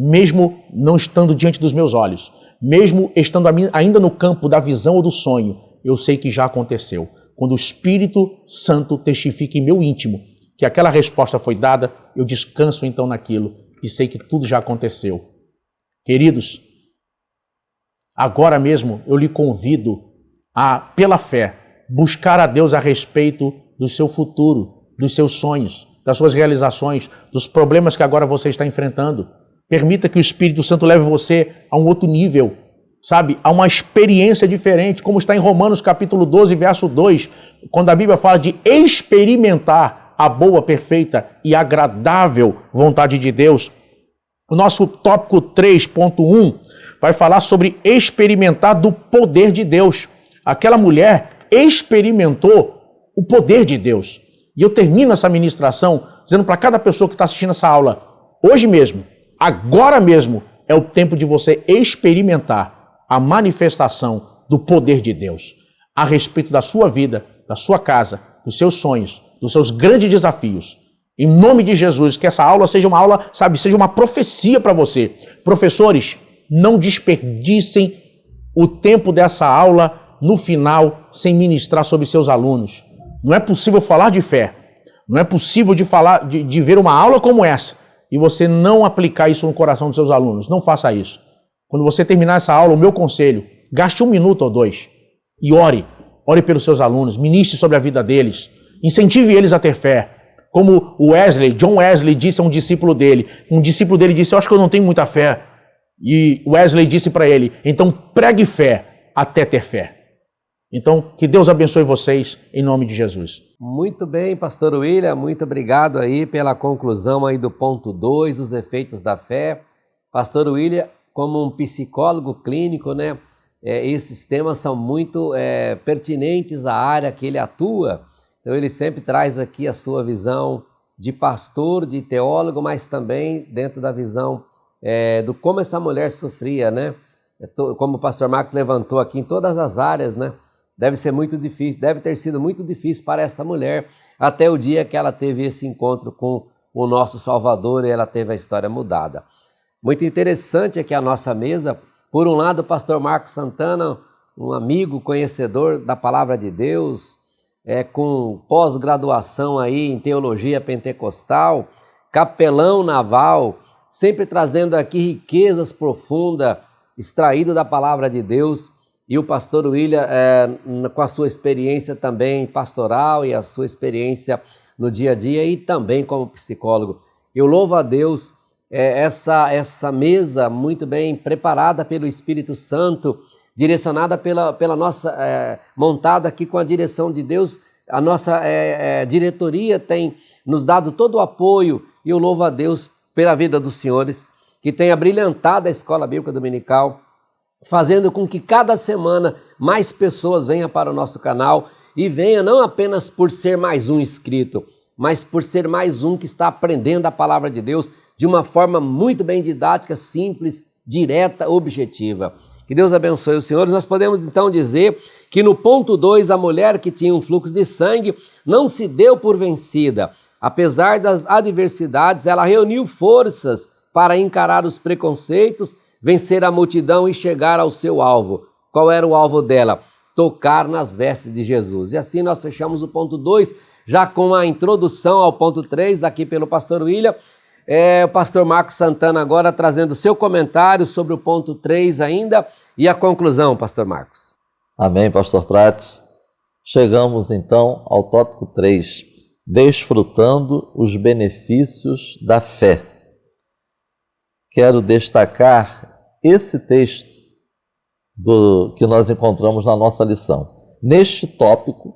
B: Mesmo não estando diante dos meus olhos, mesmo estando ainda no campo da visão ou do sonho, eu sei que já aconteceu. Quando o Espírito Santo testifica em meu íntimo que aquela resposta foi dada, eu descanso então naquilo e sei que tudo já aconteceu. Queridos, agora mesmo eu lhe convido a, pela fé, buscar a Deus a respeito do seu futuro, dos seus sonhos, das suas realizações, dos problemas que agora você está enfrentando. Permita que o Espírito Santo leve você a um outro nível, sabe? A uma experiência diferente, como está em Romanos capítulo 12, verso 2, quando a Bíblia fala de experimentar a boa, perfeita e agradável vontade de Deus. O nosso tópico 3.1 vai falar sobre experimentar do poder de Deus. Aquela mulher experimentou o poder de Deus. E eu termino essa ministração dizendo para cada pessoa que está assistindo essa aula, hoje mesmo, agora mesmo, é o tempo de você experimentar a manifestação do poder de Deus a respeito da sua vida, da sua casa, dos seus sonhos, dos seus grandes desafios. Em nome de Jesus, que essa aula seja uma aula, sabe, seja uma profecia para você. Professores, não desperdicem o tempo dessa aula no final sem ministrar sobre seus alunos. Não é possível falar de fé, não é possível de ver uma aula como essa e você não aplicar isso no coração dos seus alunos. Não faça isso. Quando você terminar essa aula, o meu conselho, gaste 1 minuto ou 2 e ore. Ore pelos seus alunos, ministre sobre a vida deles, incentive eles a ter fé. Como o John Wesley disse a um discípulo dele disse, eu acho que eu não tenho muita fé. E Wesley disse para ele, então pregue fé até ter fé. Então, que Deus abençoe vocês, em nome de Jesus.
A: Muito bem, pastor William, muito obrigado aí pela conclusão aí do ponto 2, os efeitos da fé. Pastor William, como um psicólogo clínico, né, esses temas são muito pertinentes à área que ele atua. Então ele sempre traz aqui a sua visão de pastor, de teólogo, mas também dentro da visão do como essa mulher sofria, né? Como o pastor Marcos levantou aqui, em todas as áreas, né? Deve ser muito difícil, deve ter sido muito difícil para esta mulher, até o dia que ela teve esse encontro com o nosso Salvador e ela teve a história mudada. Muito interessante aqui a nossa mesa. Por um lado, o pastor Marcos Santana, um amigo conhecedor da palavra de Deus, com pós-graduação aí em teologia pentecostal, capelão naval, sempre trazendo aqui riquezas profundas, extraído da palavra de Deus. E o pastor William, com a sua experiência também pastoral e a sua experiência no dia a dia e também como psicólogo. Eu louvo a Deus essa mesa muito bem preparada pelo Espírito Santo, direcionada pela nossa, montada aqui com a direção de Deus. A nossa diretoria tem nos dado todo o apoio e eu louvo a Deus pela vida dos senhores, que tem abrilhantado a Escola Bíblica Dominical, fazendo com que cada semana mais pessoas venham para o nosso canal e venham não apenas por ser mais um inscrito, mas por ser mais um que está aprendendo a palavra de Deus de uma forma muito bem didática, simples, direta, objetiva. Que Deus abençoe os senhores. Nós podemos então dizer que no ponto 2, a mulher que tinha um fluxo de sangue não se deu por vencida. Apesar das adversidades, ela reuniu forças para encarar os preconceitos, vencer a multidão e chegar ao seu alvo. Qual era o alvo dela? Tocar nas vestes de Jesus. E assim nós fechamos o ponto 2, já com a introdução ao ponto 3, aqui pelo pastor William. O pastor Marcos Santana agora trazendo seu comentário sobre o ponto 3 ainda e a conclusão, pastor Marcos.
C: Amém, pastor Prates. Chegamos então ao tópico 3, desfrutando os benefícios da fé. Quero destacar esse texto que nós encontramos na nossa lição. Neste tópico,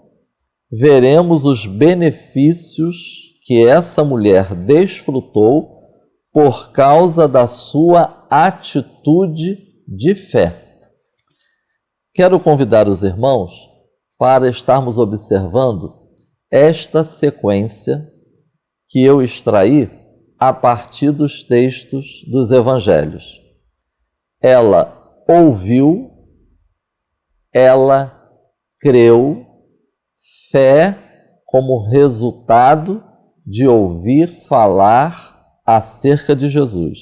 C: veremos os benefícios que essa mulher desfrutou por causa da sua atitude de fé. Quero convidar os irmãos para estarmos observando esta sequência que eu extraí a partir dos textos dos evangelhos. Ela ouviu, ela creu, fé como resultado de ouvir falar acerca de Jesus.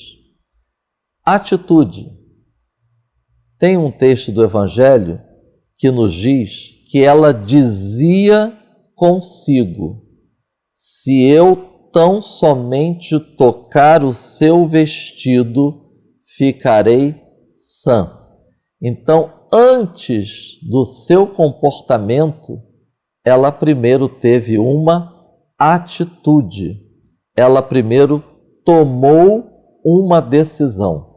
C: Atitude. Tem um texto do Evangelho que nos diz que ela dizia consigo: se eu tão somente tocar o seu vestido, ficarei sã. Então, antes do seu comportamento, ela primeiro teve uma atitude. Ela primeiro tomou uma decisão.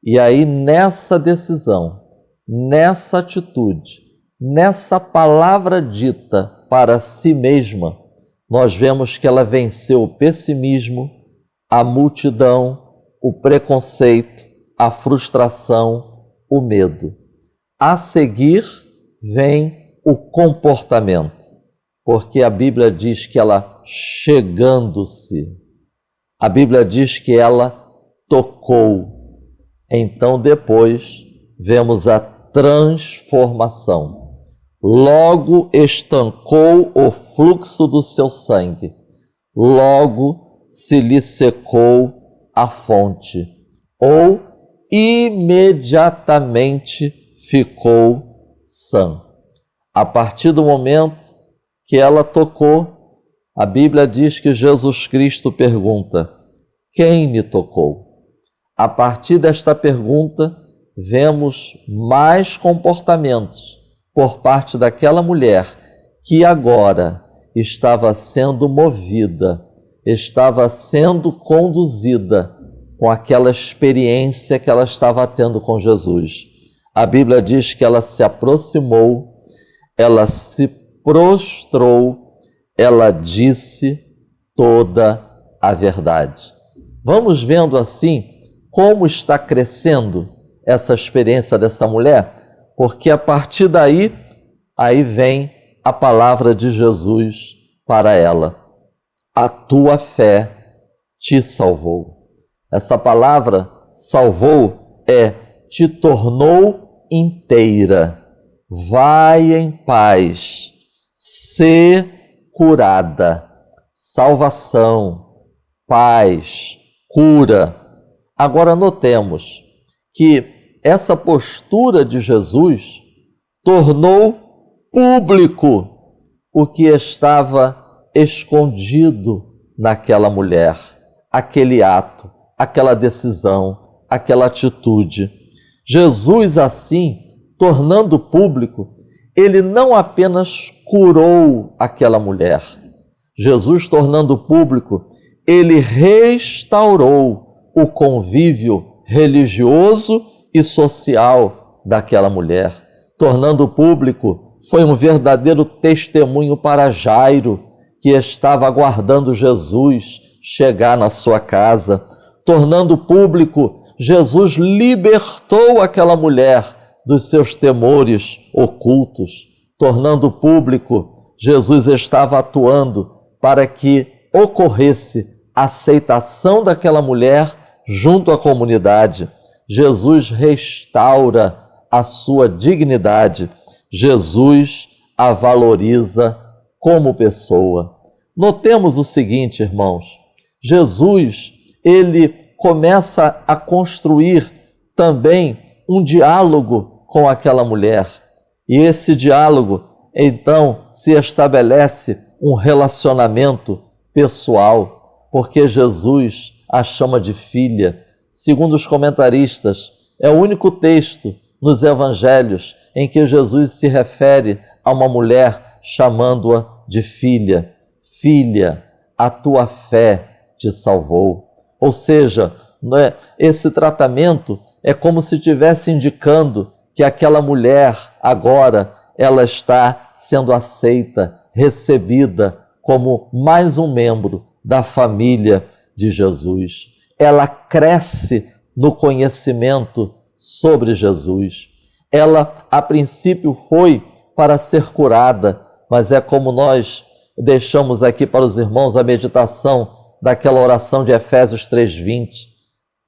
C: E aí, nessa decisão, nessa atitude, nessa palavra dita para si mesma, nós vemos que ela venceu o pessimismo, a multidão, o preconceito, a frustração, o medo. A seguir vem o comportamento, porque a Bíblia diz que ela, chegando-se, a Bíblia diz que ela tocou. Então depois vemos a transformação. Logo estancou o fluxo do seu sangue, logo se lhe secou a fonte, ou imediatamente ficou sã. A partir do momento que ela tocou, a Bíblia diz que Jesus Cristo pergunta: quem me tocou? A partir desta pergunta, vemos mais comportamentos por parte daquela mulher que agora estava sendo movida, estava sendo conduzida com aquela experiência que ela estava tendo com Jesus. A Bíblia diz que ela se aproximou, ela se prostrou, ela disse toda a verdade. Vamos vendo assim como está crescendo essa experiência dessa mulher, porque a partir daí, aí vem a palavra de Jesus para ela: a tua fé te salvou. Essa palavra salvou te tornou inteira. Vai em paz, ser curada. Salvação, paz, cura. Agora notemos que essa postura de Jesus tornou público o que estava escondido naquela mulher, aquele ato, aquela decisão, aquela atitude. Jesus, assim, tornando público, ele não apenas curou aquela mulher. Jesus, tornando público, ele restaurou o convívio religioso e social daquela mulher. Tornando público, foi um verdadeiro testemunho para Jairo, que estava aguardando Jesus chegar na sua casa. Tornando público, Jesus libertou aquela mulher dos seus temores ocultos. Tornando público, Jesus estava atuando para que ocorresse a aceitação daquela mulher junto à comunidade. Jesus restaura a sua dignidade. Jesus a valoriza como pessoa. Notemos o seguinte, irmãos: Jesus, ele começa a construir também um diálogo com aquela mulher. E esse diálogo, então, se estabelece um relacionamento pessoal, porque Jesus a chama de filha. Segundo os comentaristas, é o único texto nos evangelhos em que Jesus se refere a uma mulher chamando-a de filha. Filha, a tua fé te salvou. Ou seja, esse tratamento é como se estivesse indicando que aquela mulher agora ela está sendo aceita, recebida como mais um membro da família de Jesus. Ela cresce no conhecimento sobre Jesus. ela a princípio foi para ser curada, mas é como nós deixamos aqui para os irmãos a meditação daquela oração de Efésios 3:20.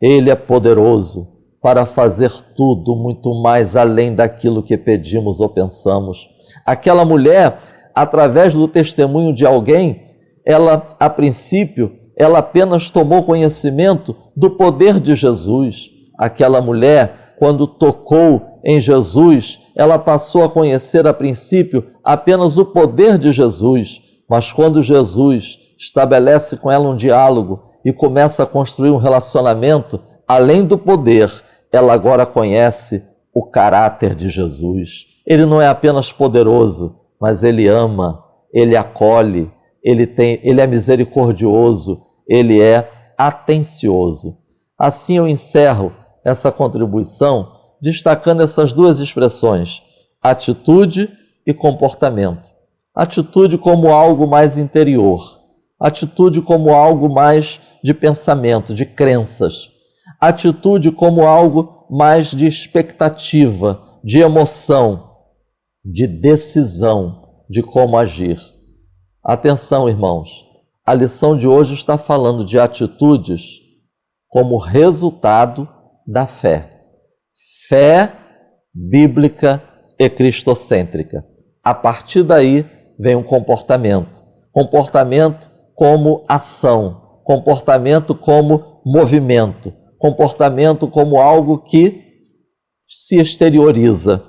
C: Ele é poderoso para fazer tudo muito mais além daquilo que pedimos ou pensamos. Aquela mulher, através do testemunho de alguém, ela, a princípio, ela apenas tomou conhecimento do poder de Jesus. Aquela mulher, quando tocou em Jesus, ela passou a conhecer, a princípio, apenas o poder de Jesus. Mas quando Jesus estabelece com ela um diálogo e começa a construir um relacionamento, além do poder, ela agora conhece o caráter de Jesus. Ele não é apenas poderoso, mas ele ama, ele acolhe, ele é misericordioso, ele é atencioso. Assim eu encerro essa contribuição destacando essas duas expressões, atitude e comportamento. Atitude como algo mais interior, atitude como algo mais de pensamento, de crenças, atitude como algo mais de expectativa, de emoção, de decisão de como agir. Atenção, irmãos, a lição de hoje está falando de atitudes como resultado da fé. Fé bíblica e cristocêntrica. A partir daí vem um comportamento. Comportamento como ação, comportamento como movimento, comportamento como algo que se exterioriza.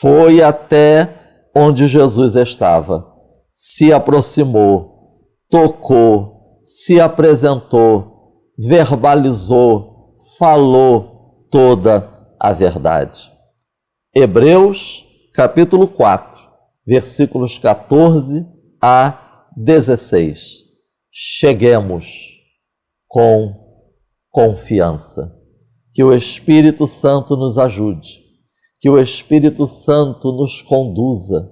C: Foi até onde Jesus estava, se aproximou, tocou, se apresentou, verbalizou, falou toda a verdade. Hebreus, capítulo 4, versículos 14 a 16. Cheguemos com confiança. Que o Espírito Santo nos ajude, que o Espírito Santo nos conduza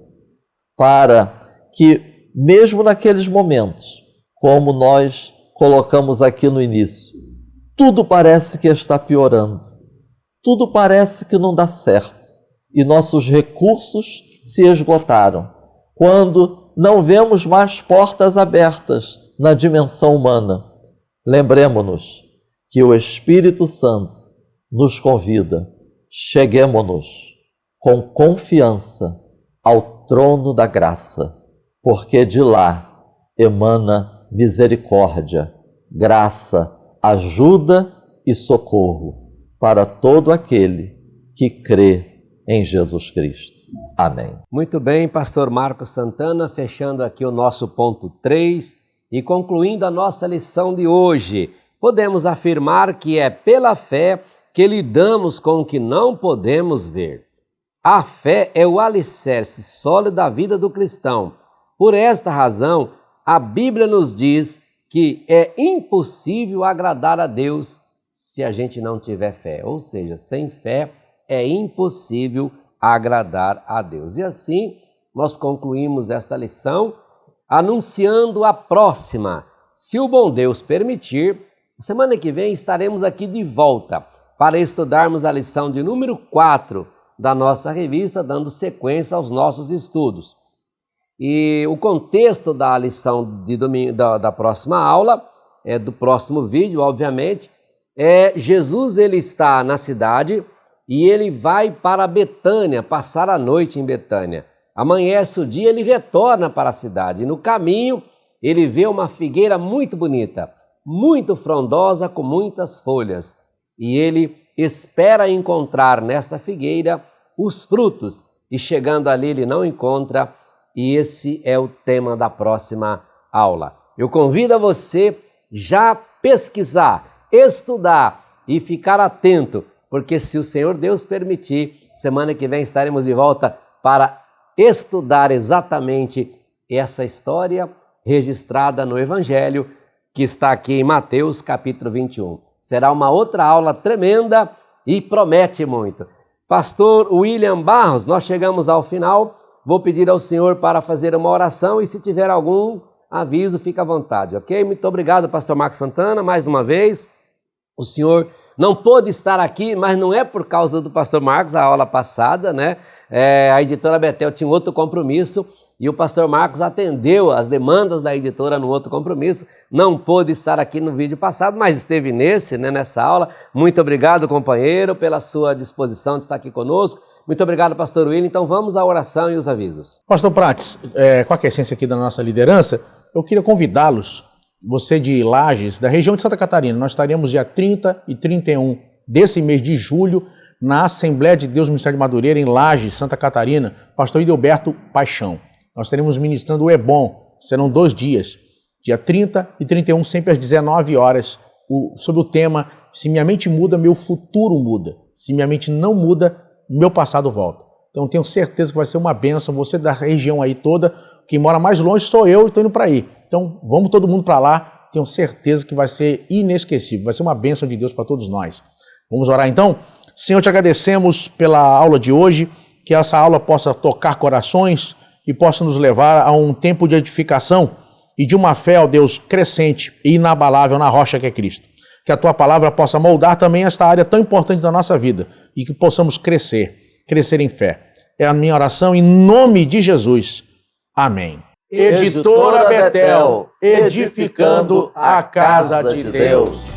C: para que, mesmo naqueles momentos, como nós colocamos aqui no início, tudo parece que está piorando, tudo parece que não dá certo e nossos recursos se esgotaram. Quando não vemos mais portas abertas na dimensão humana, lembremo-nos que o Espírito Santo nos convida, cheguemo-nos com confiança ao trono da graça, porque de lá emana misericórdia, graça, ajuda e socorro para todo aquele que crê em Jesus Cristo. Amém.
A: Muito bem, pastor Marcos Santana, fechando aqui o nosso ponto 3 e concluindo a nossa lição de hoje. Podemos afirmar que é pela fé que lidamos com o que não podemos ver. A fé é o alicerce sólido da vida do cristão. Por esta razão, a Bíblia nos diz que é impossível agradar a Deus se a gente não tiver fé. Ou seja, sem fé é impossível agradar a Deus. E assim, nós concluímos esta lição anunciando a próxima. Se o bom Deus permitir, semana que vem estaremos aqui de volta para estudarmos a lição de número 4 da nossa revista, dando sequência aos nossos estudos. E o contexto da lição de domingo, da próxima aula, do próximo vídeo, obviamente, Jesus ele está na cidade e ele vai para Betânia, passar a noite em Betânia. Amanhece o dia, ele retorna para a cidade e no caminho ele vê uma figueira muito bonita, muito frondosa, com muitas folhas. E ele espera encontrar nesta figueira os frutos e chegando ali ele não encontra. E esse é o tema da próxima aula. Eu convido a você já pesquisar, estudar e ficar atento, porque se o Senhor Deus permitir, semana que vem estaremos de volta para estudar exatamente essa história registrada no Evangelho, que está aqui em Mateus capítulo 21. Será uma outra aula tremenda e promete muito. Pastor William Barros, nós chegamos ao final. Vou pedir ao Senhor para fazer uma oração e se tiver algum aviso, fica à vontade, ok? Muito obrigado, pastor Marcos Santana, mais uma vez. O Senhor não pôde estar aqui, mas não é por causa do pastor Marcos, a aula passada, né? A editora Betel tinha outro compromisso e o pastor Marcos atendeu as demandas da editora no outro compromisso, não pôde estar aqui no vídeo passado, mas esteve nesse, né, nessa aula. Muito obrigado, companheiro, pela sua disposição de estar aqui conosco. Muito obrigado, pastor William. Então vamos à oração e os avisos.
B: Pastor Prates, com a essência aqui da nossa liderança, eu queria convidá-los, você de Lages, da região de Santa Catarina. Nós estaremos dia 30 e 31 desse mês de julho na Assembleia de Deus Ministério de Madureira, em Lages, Santa Catarina, pastor Idelberto Paixão. Nós estaremos ministrando o EBOM, serão 2 dias, dia 30 e 31, sempre às 19 horas, sobre o tema Se minha mente muda, meu futuro muda. Se minha mente não muda, meu passado volta. Então tenho certeza que vai ser uma bênção, você da região aí toda, quem mora mais longe sou eu e estou indo para aí. Então vamos todo mundo para lá, tenho certeza que vai ser inesquecível, vai ser uma bênção de Deus para todos nós. Vamos orar então? Senhor, te agradecemos pela aula de hoje, que essa aula possa tocar corações e possa nos levar a um tempo de edificação e de uma fé, ó Deus, crescente e inabalável na rocha que é Cristo. Que a tua palavra possa moldar também esta área tão importante da nossa vida e que possamos crescer em fé. É a minha oração em nome de Jesus. Amém.
C: Editora Betel, edificando a casa de Deus.